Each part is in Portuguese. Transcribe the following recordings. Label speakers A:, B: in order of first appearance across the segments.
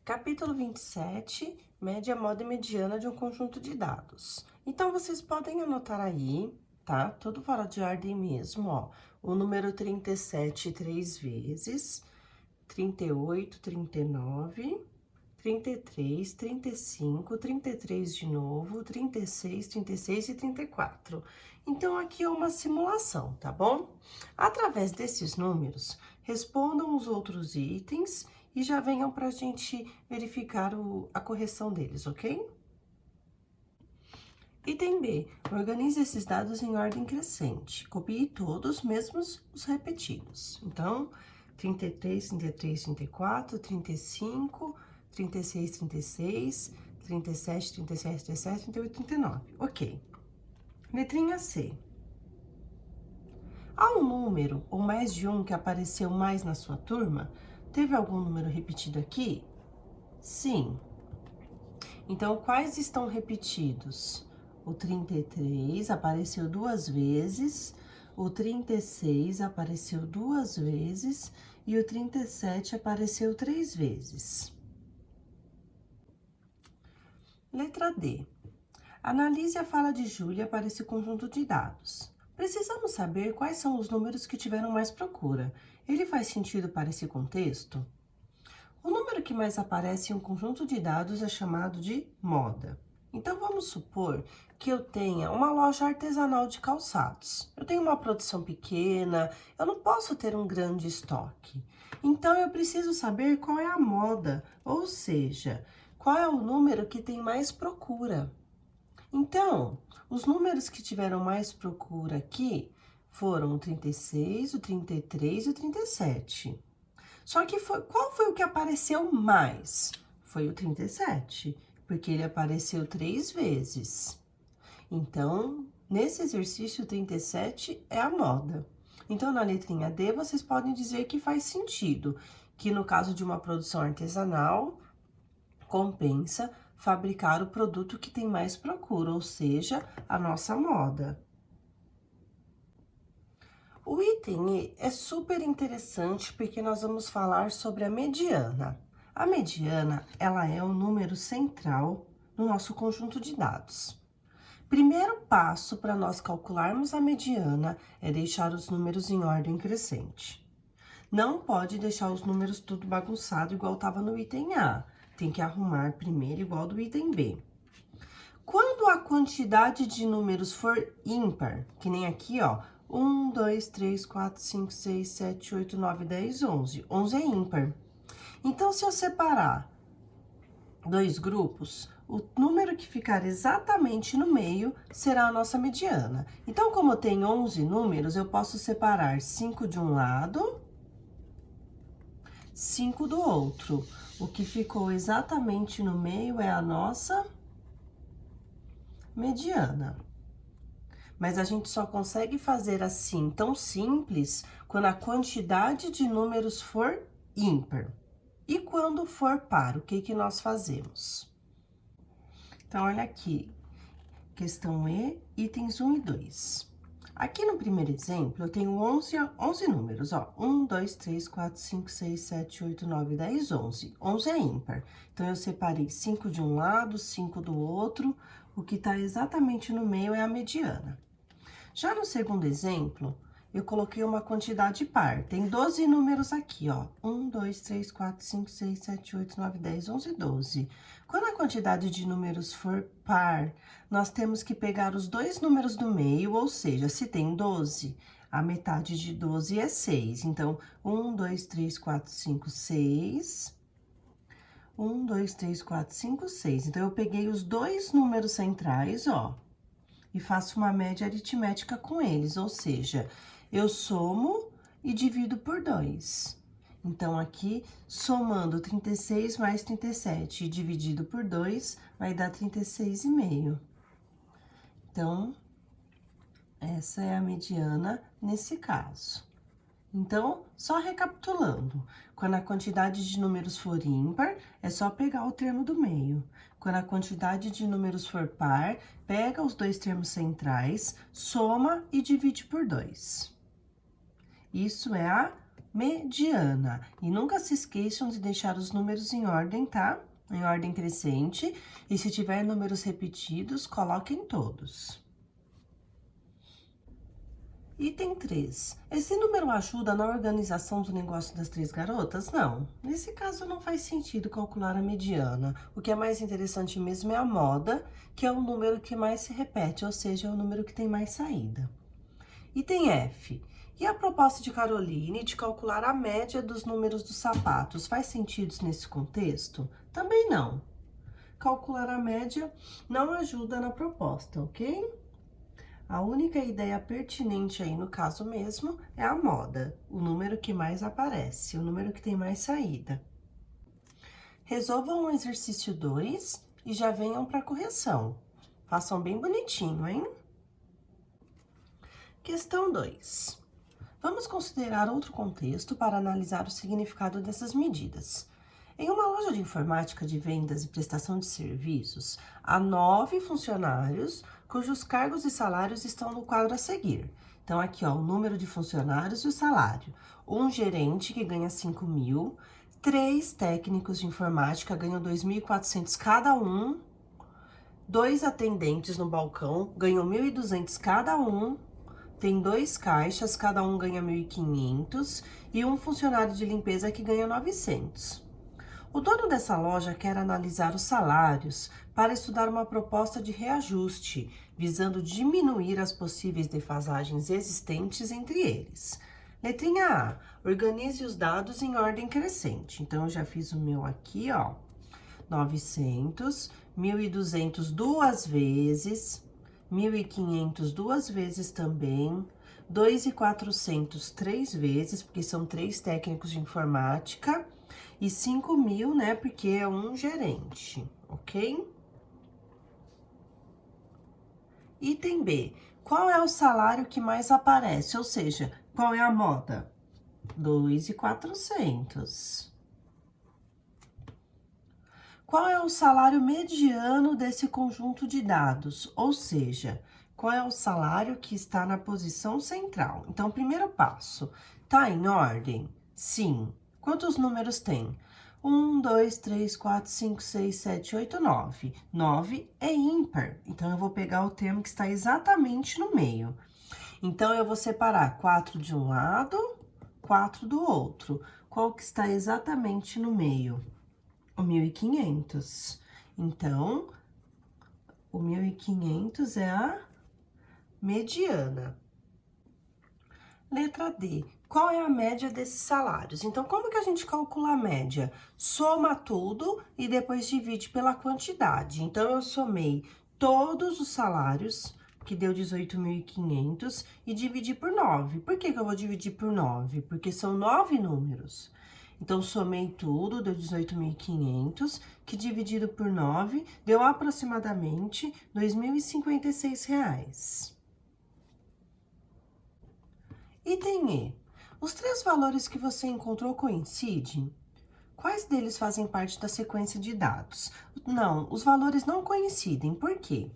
A: Capítulo 27, média, moda e mediana de um conjunto de dados. Então, vocês podem anotar aí, tá? Tudo fora de ordem mesmo, ó. O número 37 três vezes, 38, 39, 33, 35, 33 de novo, 36, 36 e 34. Então, aqui é uma simulação, tá bom? Através desses números, respondam os outros itens e já venham para a gente verificar a correção deles, ok? Item B, organize esses dados em ordem crescente. Copie todos, mesmo os repetidos. Então, 33, 33, 34, 35, 36, 36, 37, 37, 37, 38, 39. Ok. Letrinha C. Há um número ou mais de um que apareceu mais na sua turma? Teve algum número repetido aqui? Sim. Então, quais estão repetidos? O 33 apareceu duas vezes, o 36 apareceu duas vezes e o 37 apareceu três vezes. Letra D. Analise a fala de Júlia para esse conjunto de dados. Precisamos saber quais são os números que tiveram mais procura. Ele faz sentido para esse contexto? O número que mais aparece em um conjunto de dados é chamado de moda. Então, vamos supor que eu tenha uma loja artesanal de calçados. Eu tenho uma produção pequena, eu não posso ter um grande estoque. Então, eu preciso saber qual é a moda, ou seja, qual é o número que tem mais procura. Então, os números que tiveram mais procura aqui foram o 36, o 33 e o 37. Só que qual foi o que apareceu mais? Foi o 37, porque ele apareceu três vezes. Então, nesse exercício, o 37 é a moda. Então, na letrinha D, vocês podem dizer que faz sentido, que no caso de uma produção artesanal, compensa fabricar o produto que tem mais procura, ou seja, a nossa moda. O item E é super interessante porque nós vamos falar sobre a mediana. A mediana, ela é o número central no nosso conjunto de dados. Primeiro passo para nós calcularmos a mediana é deixar os números em ordem crescente. Não pode deixar os números tudo bagunçado igual estava no item A. Tem que arrumar primeiro igual do item B. Quando a quantidade de números for ímpar, que nem aqui, ó, 1, 2, 3, 4, 5, 6, 7, 8, 9, 10, 11. 11 é ímpar. Então, se eu separar dois grupos, o número que ficar exatamente no meio será a nossa mediana. Então, como tem 11 números, eu posso separar 5 de um lado, 5 do outro. O que ficou exatamente no meio é a nossa mediana. Mas a gente só consegue fazer assim, tão simples, quando a quantidade de números for ímpar. E quando for par, o que nós fazemos? Então, olha aqui, questão E, itens 1 e 2. Aqui no primeiro exemplo, eu tenho 11 números, ó. 1, 2, 3, 4, 5, 6, 7, 8, 9, 10, 11. 11 é ímpar. Então, eu separei 5 de um lado, 5 do outro. O que tá exatamente no meio é a mediana. Já no segundo exemplo, eu coloquei uma quantidade par. Tem 12 números aqui, ó. 1, 2, 3, 4, 5, 6, 7, 8, 9, 10, 11, 12. Quando a quantidade de números for par, nós temos que pegar os dois números do meio, ou seja, se tem 12, a metade de 12 é 6. Então, 1, 2, 3, 4, 5, 6. 1, 2, 3, 4, 5, 6. Então, eu peguei os dois números centrais, ó, e faço uma média aritmética com eles, ou seja, eu somo e divido por 2. Então, aqui, somando 36 mais 37 e dividido por 2, vai dar 36,5. Então, essa é a mediana nesse caso. Então, só recapitulando, quando a quantidade de números for ímpar, é só pegar o termo do meio. Quando a quantidade de números for par, pega os dois termos centrais, soma e divide por 2. Isso é a mediana. E nunca se esqueçam de deixar os números em ordem, tá? Em ordem crescente. E se tiver números repetidos, coloquem todos. Item 3. Esse número ajuda na organização do negócio das três garotas? Não. Nesse caso, não faz sentido calcular a mediana. O que é mais interessante mesmo é a moda, que é o número que mais se repete, ou seja, é o número que tem mais saída. Item F. E a proposta de Caroline de calcular a média dos números dos sapatos faz sentido nesse contexto? Também não. Calcular a média não ajuda na proposta, ok? A única ideia pertinente aí no caso mesmo é a moda, o número que mais aparece, o número que tem mais saída. Resolvam o exercício 2 e já venham para a correção. Façam bem bonitinho, hein? Questão 2. Vamos considerar outro contexto para analisar o significado dessas medidas. Em uma loja de informática de vendas e prestação de serviços, há 9 funcionários cujos cargos e salários estão no quadro a seguir. Então, aqui, ó, o número de funcionários e o salário. Um gerente que ganha 5.000, 3 técnicos de informática ganham 2.400 cada um, 2 atendentes no balcão ganham 1.200 cada um, tem 2 caixas, cada um ganha 1.500 e um funcionário de limpeza que ganha 900. O dono dessa loja quer analisar os salários para estudar uma proposta de reajuste, visando diminuir as possíveis defasagens existentes entre eles. Letrinha A, organize os dados em ordem crescente. Então, eu já fiz o meu aqui, ó, 900, 1.200 duas vezes, 1.500 duas vezes também, 2.400 três vezes, porque são 3 técnicos de informática, e 5.000, né, porque é um gerente, ok? Item B. Qual é o salário que mais aparece? Ou seja, qual é a moda? 2.400. Qual é o salário mediano desse conjunto de dados? Ou seja, qual é o salário que está na posição central? Então, primeiro passo, tá em ordem? Sim. Quantos números tem? 1, 2, 3, 4, 5, 6, 7, 8, 9. 9 é ímpar, então eu vou pegar o termo que está exatamente no meio. Então, eu vou separar 4 de um lado, 4 do outro. Qual que está exatamente no meio? O 1.500. Então, o 1.500 é a mediana. Letra D. Qual é a média desses salários? Então, como que a gente calcula a média? Soma tudo e depois divide pela quantidade. Então, eu somei todos os salários, que deu 18.500, e dividi por 9. Por que que eu vou dividir por 9? Porque são 9 números. Então, somei tudo, deu 18.500, que dividido por 9, deu aproximadamente R$ 2.056. Item E. Os 3 valores que você encontrou coincidem? Quais deles fazem parte da sequência de dados? Não, os valores não coincidem. Por quê?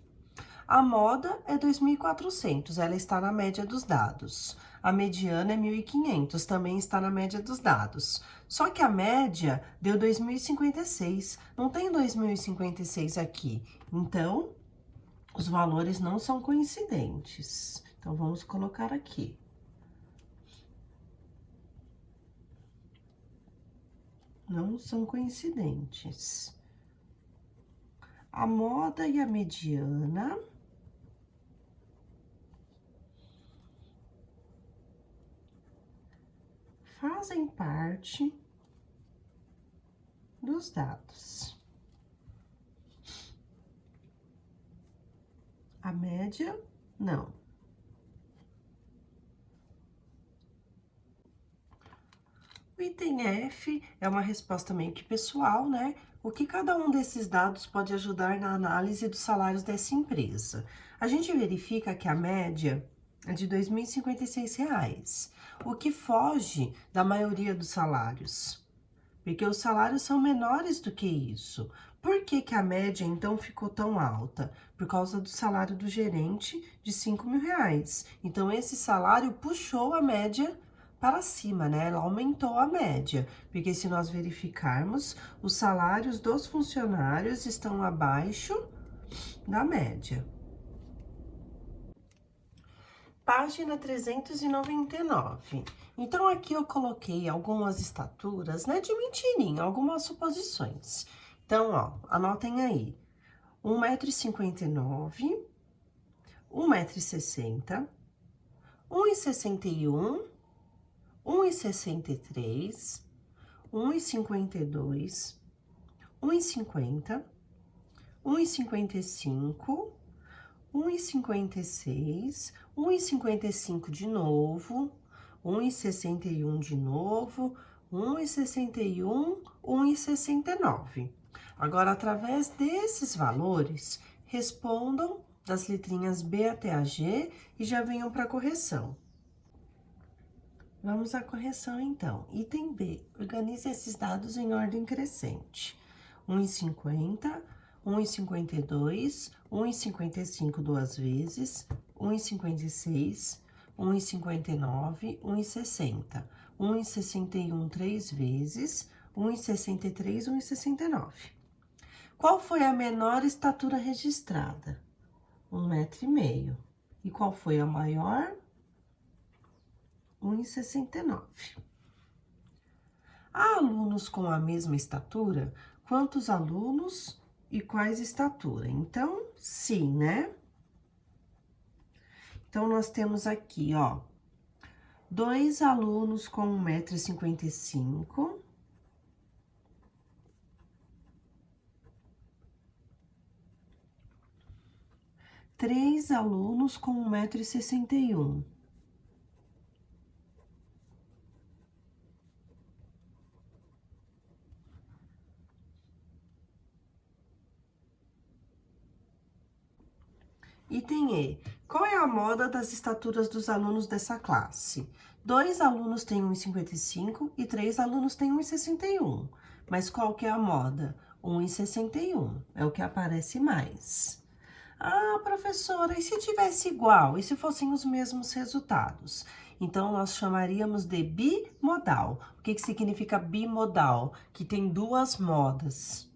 A: A moda é 2.400, ela está na média dos dados. A mediana é 1.500, também está na média dos dados. Só que a média deu 2.056, não tem 2.056 aqui. Então, os valores não são coincidentes. Então, vamos colocar aqui. Não são coincidentes. A moda e a mediana fazem parte dos dados. A média, não. O item F é uma resposta meio que pessoal, né? O que cada um desses dados pode ajudar na análise dos salários dessa empresa? A gente verifica que a média é de R$ 2.056, o que foge da maioria dos salários, porque os salários são menores do que isso. Por que que a média, então, ficou tão alta? Por causa do salário do gerente de R$ 5.000. Então, esse salário puxou a média para cima, né? Ela aumentou a média, porque se nós verificarmos, os salários dos funcionários estão abaixo da média. Página 399. Então, aqui eu coloquei algumas estaturas, né, de mentirinha, algumas suposições. Então, ó, anotem aí. 1,59 m, 1,60 m, 1,61 m, 1,63 m, 1,52 m, 1,50 m, 1,55 m, 1,56, 1,55 de novo, 1,61 de novo, 1,61, 1,69. Agora, através desses valores, respondam das letrinhas B até a G e já venham para a correção. Vamos à correção, então. Item B, organize esses dados em ordem crescente. 1,50, 1,52, 1,55 duas vezes, 1,56, 1,59, 1,60, 1,61 três vezes, 1,63, 1,69. Qual foi a menor estatura registrada? 1,5 m. E qual foi a maior? 1,69. Há alunos com a mesma estatura? Quantos alunos e quais estatura? Então, sim, né? Então, nós temos aqui, ó, 2 alunos com 1,55 m. 3 alunos com 1,61 m. Item E. Qual é a moda das estaturas dos alunos dessa classe? 2 alunos têm 1,55 e 3 alunos têm 1,61. Mas qual que é a moda? 1,61. É o que aparece mais. Ah, professora, e se tivesse igual? E se fossem os mesmos resultados? Então, nós chamaríamos de bimodal. O que significa bimodal? Que tem 2 modas.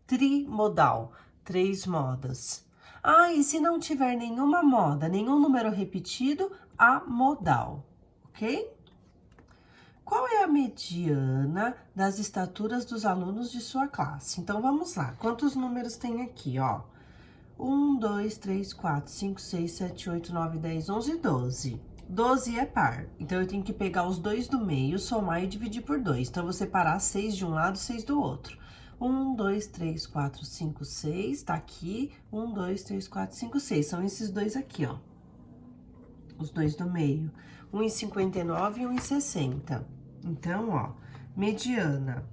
A: Trimodal, 3 modas. Ah, e se não tiver nenhuma moda, nenhum número repetido, amodal, ok? Qual é a mediana das estaturas dos alunos de sua classe? Então, vamos lá. Quantos números tem aqui, ó? 1, 2, 3, 4, 5, 6, 7, 8, 9, 10, 11, 12. 12 é par. Então, eu tenho que pegar os dois do meio, somar e dividir por 2. Então, eu vou separar 6 de um lado, 6 do outro. 1, 2, 3, 4, 5, 6, tá aqui. 1, 2, 3, 4, 5, 6. São esses dois aqui, ó. Os dois do meio. 1,59 e 1,60. Então, ó, mediana.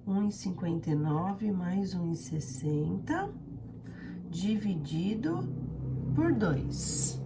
A: 1,59 mais 1,60 dividido por 2.